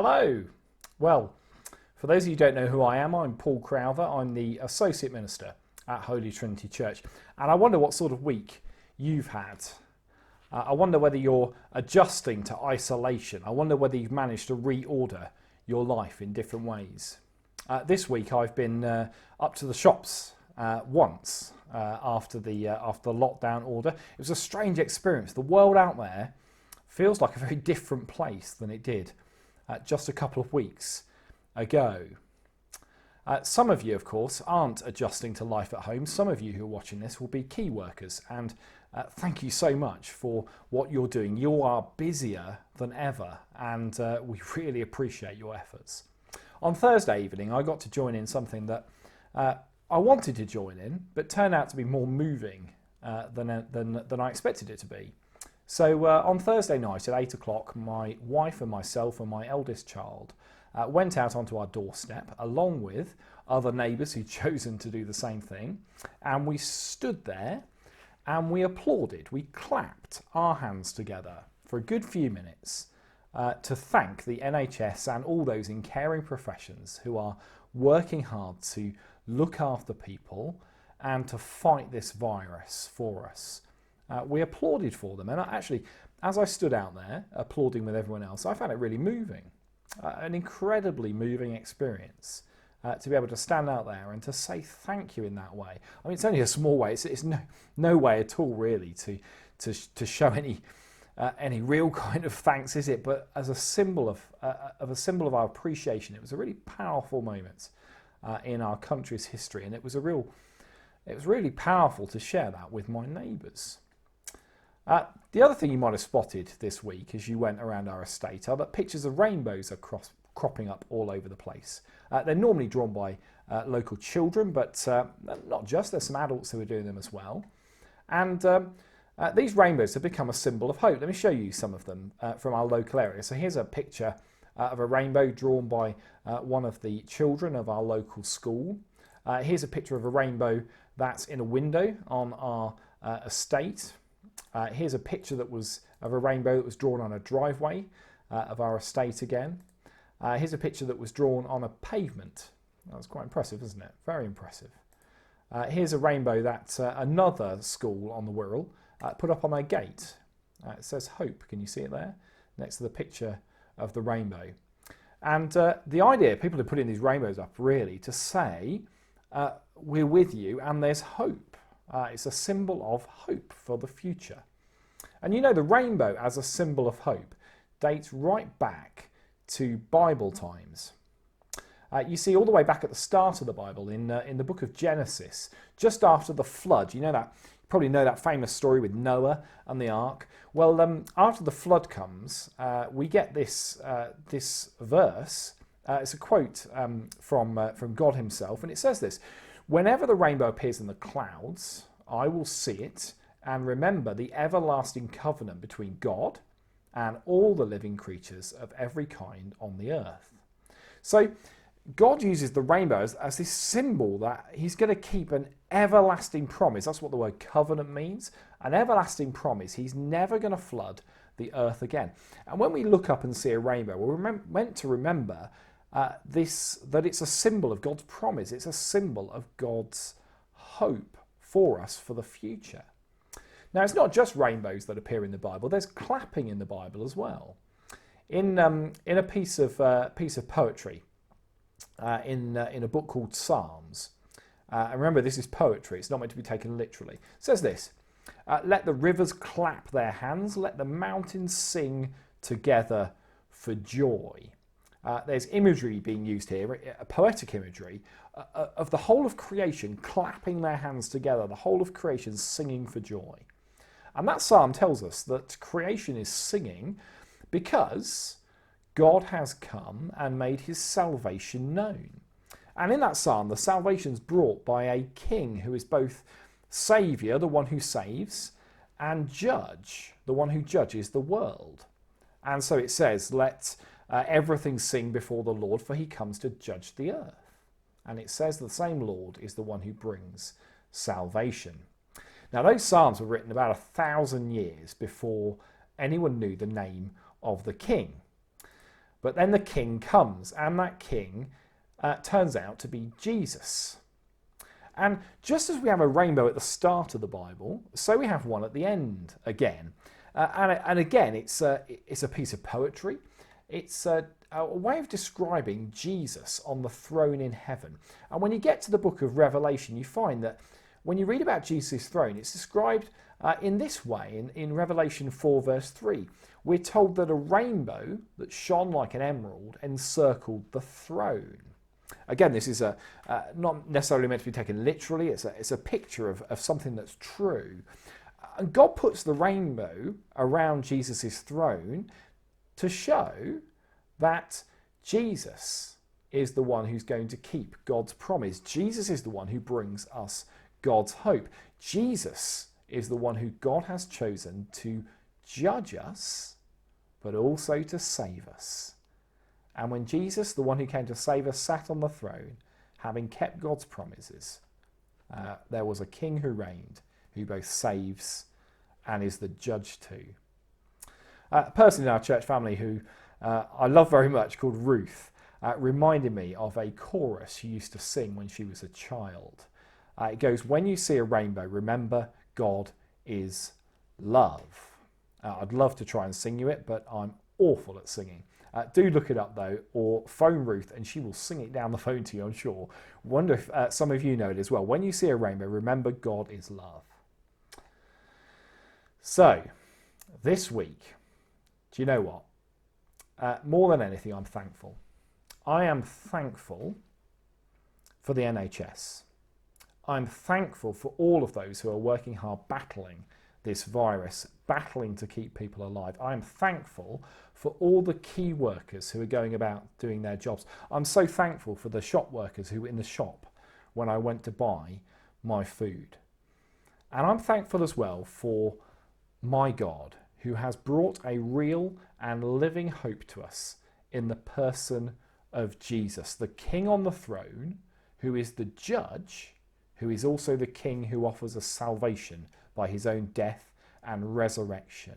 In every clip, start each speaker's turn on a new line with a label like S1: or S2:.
S1: Hello. Well, for those of you who don't know who I am, I'm Paul Crowther. I'm the Associate Minister at Holy Trinity Church. And I wonder what sort of week you've had. I wonder whether you're adjusting to isolation. I wonder whether you've managed to reorder your life in different ways. This week I've been up to the shops once after the lockdown order. It was a strange experience. The world out there feels like a very different place than it did just a couple of weeks ago. Some of you, of course, aren't adjusting to life at home. Some of you who are watching this will be key workers, and thank you so much for what you're doing. You are busier than ever, and we really appreciate your efforts. On Thursday evening, I got to join in something that I wanted to join in, but turned out to be more moving than I expected it to be. So on Thursday night at 8 o'clock, my wife and myself and my eldest child went out onto our doorstep along with other neighbours who'd chosen to do the same thing, and we stood there and we applauded. We clapped our hands together for a good few minutes to thank the NHS and all those in caring professions who are working hard to look after people and to fight this virus for us. We applauded for them, and actually, as I stood out there applauding with everyone else, I found it really moving. An incredibly moving experience to be able to stand out there and to say thank you in that way. I mean, it's only a small way. It's no way at all really to show any real kind of thanks, is it? But as a symbol of our appreciation, it was a really powerful moment in our country's history, and it was really powerful to share that with my neighbours. The other thing you might have spotted this week as you went around our estate are that pictures of rainbows are cropping up all over the place. They're normally drawn by local children, but not just. There's some adults who are doing them as well. And these rainbows have become a symbol of hope. Let me show you some of them from our local area. So here's a picture of a rainbow drawn by one of the children of our local school. Here's a picture of a rainbow that's in a window on our estate. Here's a picture of a rainbow that was drawn on a driveway of our estate again. Here's a picture that was drawn on a pavement. That's quite impressive, isn't it? Very impressive. Here's a rainbow that another school on the Wirral put up on their gate. It says hope. Can you see it there? Next to the picture of the rainbow. And the idea, people are putting these rainbows up really to say, we're with you and there's hope. It's a symbol of hope for the future. And you know, the rainbow as a symbol of hope dates right back to Bible times. You see, all the way back at the start of the Bible, in the book of Genesis, just after the flood, you probably know that famous story with Noah and the ark. Well, after the flood comes, we get this verse. It's a quote from God himself, and it says this: "Whenever the rainbow appears in the clouds, I will see it and remember the everlasting covenant between God and all the living creatures of every kind on the earth." So God uses the rainbow as this symbol that he's going to keep an everlasting promise. That's what the word covenant means. An everlasting promise. He's never going to flood the earth again. And when we look up and see a rainbow, we're meant to remember that it's a symbol of God's promise. It's a symbol of God's hope for us for the future. Now, it's not just rainbows that appear in the Bible. There's clapping in the Bible as well. In a piece of poetry, in a book called Psalms. And remember, this is poetry. It's not meant to be taken literally. It says this: "Let the rivers clap their hands. Let the mountains sing together for joy." There's imagery being used here, a poetic imagery, of the whole of creation clapping their hands together, the whole of creation singing for joy. And that psalm tells us that creation is singing because God has come and made his salvation known. And in that psalm, the salvation is brought by a king who is both saviour, the one who saves, and judge, the one who judges the world. And so it says, let everything sing before the Lord, for he comes to judge the earth. And it says the same Lord is the one who brings salvation. Now, those psalms were written about 1,000 years before anyone knew the name of the king. But then the king comes, and that king turns out to be Jesus. And just as we have a rainbow at the start of the Bible, so we have one at the end again. And again, it's a piece of poetry. It's a way of describing Jesus on the throne in heaven. And when you get to the book of Revelation, you find that when you read about Jesus' throne, it's described in this way. In Revelation 4 verse 3, we're told that a rainbow that shone like an emerald encircled the throne. Again, this is not necessarily meant to be taken literally. It's a picture of something that's true. And God puts the rainbow around Jesus' throne to show that Jesus is the one who's going to keep God's promise. Jesus is the one who brings us God's hope. Jesus is the one who God has chosen to judge us, but also to save us. And when Jesus, the one who came to save us, sat on the throne, having kept God's promises, there was a king who reigned, who both saves and is the judge too. A person in our church family who I love very much, called Ruth, reminded me of a chorus she used to sing when she was a child. It goes, "When you see a rainbow, remember God is love." I'd love to try and sing you it, but I'm awful at singing. Do look it up though, or phone Ruth and she will sing it down the phone to you, I'm sure. Wonder if some of you know it as well. When you see a rainbow, remember God is love. So, this week, do you know what? More than anything, I'm thankful. I am thankful for the NHS. I'm thankful for all of those who are working hard battling this virus, battling to keep people alive. I'm thankful for all the key workers who are going about doing their jobs. I'm so thankful for the shop workers who were in the shop when I went to buy my food. And I'm thankful as well for my God, who has brought a real and living hope to us in the person of Jesus, the King on the throne, who is the judge, who is also the King who offers us salvation by his own death and resurrection.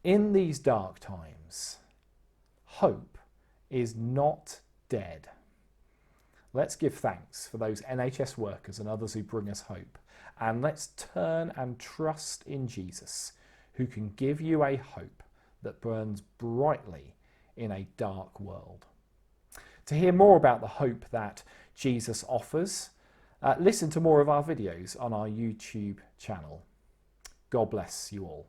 S1: In these dark times, hope is not dead. Let's give thanks for those NHS workers and others who bring us hope. And let's turn and trust in Jesus, who can give you a hope that burns brightly in a dark world. To hear more about the hope that Jesus offers, listen to more of our videos on our YouTube channel. God bless you all.